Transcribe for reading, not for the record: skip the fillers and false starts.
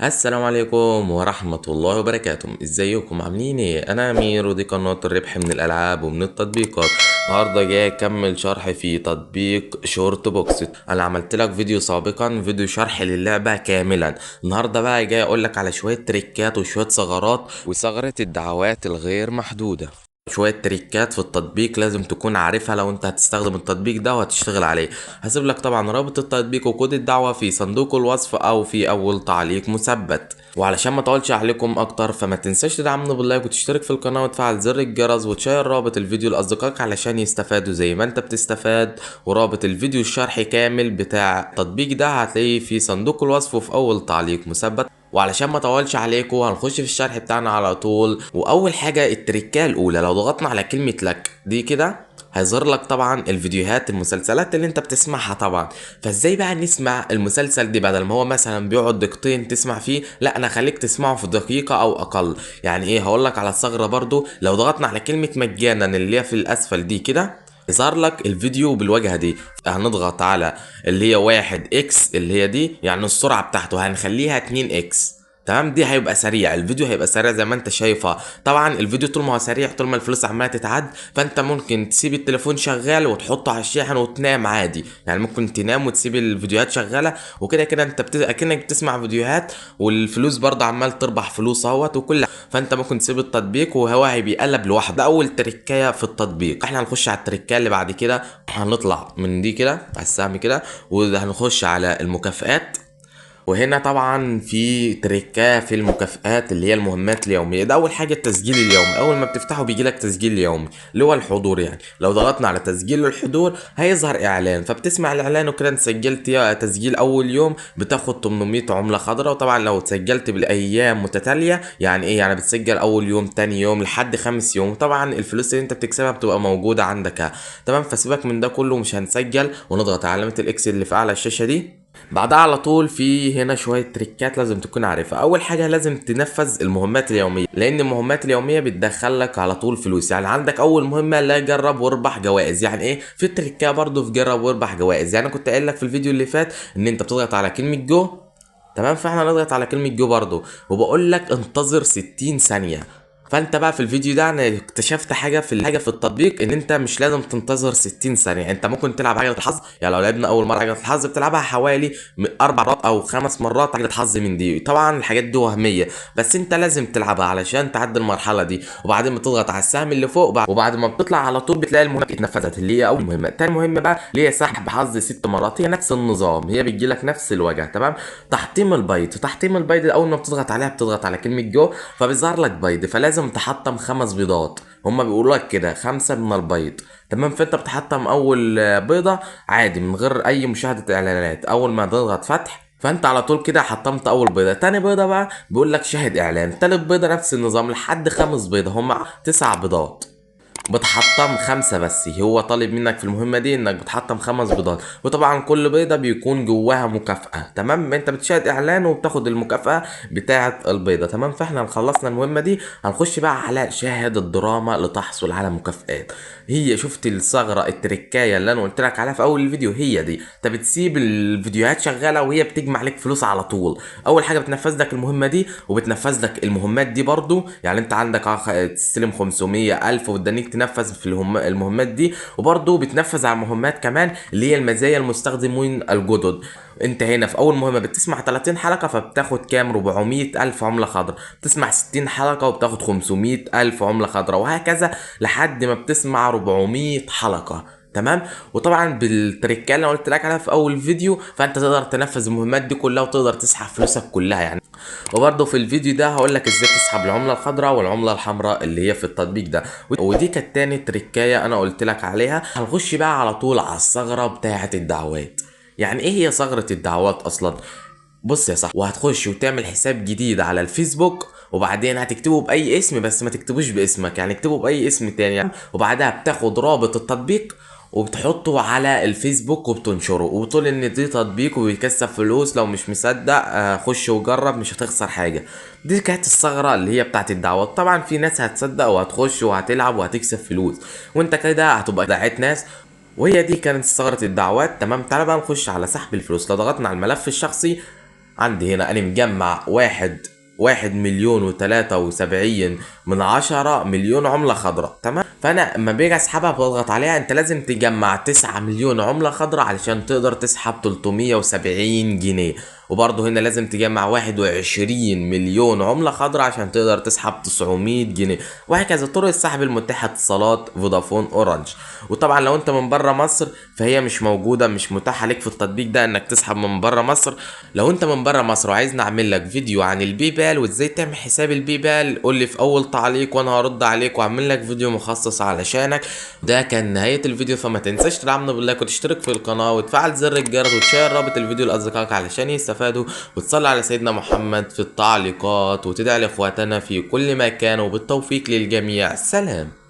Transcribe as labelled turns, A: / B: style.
A: السلام عليكم ورحمة الله وبركاته. ازيكم عاملين ايه؟ انا امير ودي قناة الربح من الالعاب ومن التطبيقات. النهارده جاي اكمل شرح في تطبيق شورت بوكس. انا عملت لك فيديو سابقا، فيديو شرح للعبة كاملا. النهارده بقى جاي اقول لك على شوية تريكات وشوية ثغرات وثغرة الدعوات الغير محدودة. شوية تريكات في التطبيق لازم تكون عارفها لو انت هتستخدم التطبيق ده وهتشتغل عليه. هسيب لك طبعا رابط التطبيق وكود الدعوة في صندوق الوصف او في اول تعليق مثبت. وعلشان ما اطولش عليكم اكتر فما تنساش تدعمنا باللايك وتشترك في القناة وتفعل زر الجرس وتشير رابط الفيديو لاصدقائك علشان يستفادوا زي ما انت بتستفاد. ورابط الفيديو الشرح كامل بتاع التطبيق ده هتلاقيه في صندوق الوصف وفي اول تعليق مثبت. وعلشان ما اطولش عليكم هنخش في الشرح بتاعنا على طول. واول حاجه التركه الاولى، لو ضغطنا على كلمه لك دي كده هيظهر لك طبعا الفيديوهات المسلسلات اللي انت بتسمعها طبعا. فازاي بقى نسمع المسلسل دي؟ بدل ما هو مثلا بيقعد دقيقتين تسمع فيه، لا انا خليك تسمعه في دقيقه او اقل. يعني ايه؟ هقول لك على الثغره برضو. لو ضغطنا على كلمه مجانا اللي هي في الاسفل دي كده يظهر لك الفيديو بالواجهه دي. هنضغط على اللي هي 1 اكس اللي هي دي، يعني السرعه بتاعته هنخليها 2 اكس. تمام، دي هيبقى سريع، الفيديو هيبقى سريع زي ما انت شايفه. طبعا الفيديو طول ما هو سريع طول ما الفلوس عماله تتعد، فانت ممكن تسيب التليفون شغال وتحطه على الشاحن وتنام عادي. يعني ممكن تنام وتسيب الفيديوهات شغاله وكده كده انت اكنك بتسمع فيديوهات، والفلوس برضه عمال تربح فلوس اهوت وكل. فانت ممكن تسيب التطبيق وهو بيقلب لوحده. ده اول تريكايه في التطبيق. احنا هنخش على التريكايه اللي بعد كده. هنطلع من دي كده على السهم كده وهنخش على المكافئات. وهنا طبعا في تريكاه في المكافآت اللي هي المهمات اليوميه. ده اول حاجه التسجيل اليومي. اول ما بتفتحه بيجي لك تسجيل يومي اللي هو الحضور. يعني لو ضغطنا على تسجيل الحضور هيظهر اعلان، فبتسمع الاعلان وكده انت سجلت تسجيل اول يوم بتاخد 800 عمله خضراء. وطبعا لو سجلت بالايام متتاليه يعني ايه؟ يعني بتسجل اول يوم تاني يوم لحد 5 يوم، طبعا الفلوس اللي انت بتكسبها بتبقى موجوده عندك. تمام، فسيبك من ده كله مش هنسجل ونضغط على علامه الاكس اللي في اعلى الشاشه دي. بعدها على طول في هنا شوية تريكات لازم تكون عارفها. أول حاجة لازم تنفذ المهمات اليومية، لأن المهمات اليومية بتدخل لك على طول فلوس. يعني عندك أول مهمة لا جرب واربح جوائز. يعني إيه؟ في تريكات برضه في جرب واربح جوائز. يعني أنا كنت قايل لك في الفيديو اللي فات إن أنت بتضغط على كلمة جو. تمام، فاحنا نضغط على كلمة جو برضه وبقول لك انتظر 60 ثانية. فانت بقى في الفيديو ده انا اكتشفت حاجه في التطبيق ان انت مش لازم تنتظر 60 ثانيه. انت ممكن تلعب عجله الحظ. يعني لو لعبنا اول مره عجله الحظ بتلعبها حوالي 4 مرات او 5 مرات عجله حظ من دي. طبعا الحاجات دي وهميه، بس انت لازم تلعبها علشان تعدي المرحله دي. وبعدين بتضغط على السهم اللي فوق وبعد ما بتطلع على طول بتلاقي المهمه اتنفذت اللي هي اول مهمه. تاني مهمه بقى اللي هي سحب حظ 6 مرات. هي نفس النظام، هي بتجي لك نفس الوجه. تمام. تحطيم البيض اول ما بتضغط عليها بتضغط على كلمه جو فبيظهر لك بيض، فلازم تحطم 5 بيضات. هما بيقولوا لك كده 5 من البيض. تمام، فانت بتحطم اول بيضه عادي من غير اي مشاهده اعلانات. اول ما تضغط فتح فانت على طول كده حطمت اول بيضه. تاني بيضه بقى بيقول لك شاهد اعلان. تالت بيضه نفس النظام لحد 5 بيضه، هما 9 بيضات. بتحطم 5 بس. هو طالب منك في المهمة دي انك بتحطم 5 بيضات. وطبعا كل بيضة بيكون جواها مكافأة. تمام، انت بتشاهد اعلان وبتاخد المكافأة بتاعة البيضة. تمام، فاحنا خلصنا المهمة دي. هنخش بقى على شاهد الدراما لتحصل على مكافآت. هي شفت الثغرة التركاية اللي انا قلت لك عليها في اول الفيديو؟ هي دي. انت بتسيب الفيديوهات شغالة وهي بتجمع لك فلوس على طول. اول حاجة بتنفذ لك المهمة دي وبتنفذ لك المهمات دي برضو. يعني انت عندك تستلم 500 الف وتدنيك تنفذ في المهمات دي. وبرضه بتنفذ على المهمات كمان اللي هي المزايا المستخدمين الجدد. انت هنا في اول مهمه بتسمع 30 حلقه فبتاخد كام؟ 400 الف عمله خضراء. بتسمع 60 حلقه وبتاخد 500 الف عمله خضراء، وهكذا لحد ما بتسمع 400 حلقه. تمام. وطبعا بالتريكات اللي أنا قلت لك عليها في اول فيديو فانت تقدر تنفذ المهمات دي كلها وتقدر تسحب فلوسك كلها يعني. وبرضه في الفيديو ده هقول لك ازاي تسحب العمله الخضراء والعمله الحمراء اللي هي في التطبيق ده. ودي كانت تاني تريكايه انا قلت لك عليها. هنخش بقى على طول على الثغره بتاعه الدعوات. يعني ايه هي ثغره الدعوات اصلا؟ بص يا صاحبي، وهتخش وتعمل حساب جديد على الفيسبوك وبعدين هتكتبه باي اسم، بس ما تكتبوش باسمك، يعني اكتبه باي اسم تاني يعني. وبعدها بتاخد رابط التطبيق وبتحطه على الفيسبوك وبتنشره وبتقول ان دي تطبيق وبيكسب فلوس. لو مش مصدق خش وجرب مش هتخسر حاجه. دي كانت الثغره اللي هي بتاعت الدعوات. طبعا في ناس هتصدق وهتخش وهتلعب وهتكسب فلوس وانت كده هتبقى دعيت ناس. وهي دي كانت ثغره الدعوات. تمام، تعالى بقى نخش على سحب الفلوس. لو ضغطنا على الملف الشخصي عندي هنا انا مجمع واحد مليون وتلاتة وسبعين من 10 مليون عملة خضراء، تمام. فانا اما باجي اسحبها بضغط عليها، انت لازم تجمع 9 مليون عملة خضراء علشان تقدر تسحب 370 جنيه. وبرضه هنا لازم تجمع 21 مليون عملة خضراء عشان تقدر تسحب 900 جنيه. وهكذا طرق السحب المتاحة اتصالات فودافون اورنج. وطبعا لو انت من بره مصر فهي مش موجودة، مش متاحة لك في التطبيق ده انك تسحب من بره مصر. لو انت من بره مصر وعايز نعمل لك فيديو عن الباي بال وازاي تعمل حساب الباي بال، قول لي في اول تعليق وانا هرد عليك واعمل لك فيديو مخصص علشانك. ده كان نهاية الفيديو، فما تنساش تدعمنا باللايك وتشترك في القناة وتفعل زر الجرس وتشير رابط الفيديو لاصدقائك علشان يستفادوا، وتصلي على سيدنا محمد في التعليقات وتدعي لاخواتنا في كل مكان، وبالتوفيق للجميع. سلام.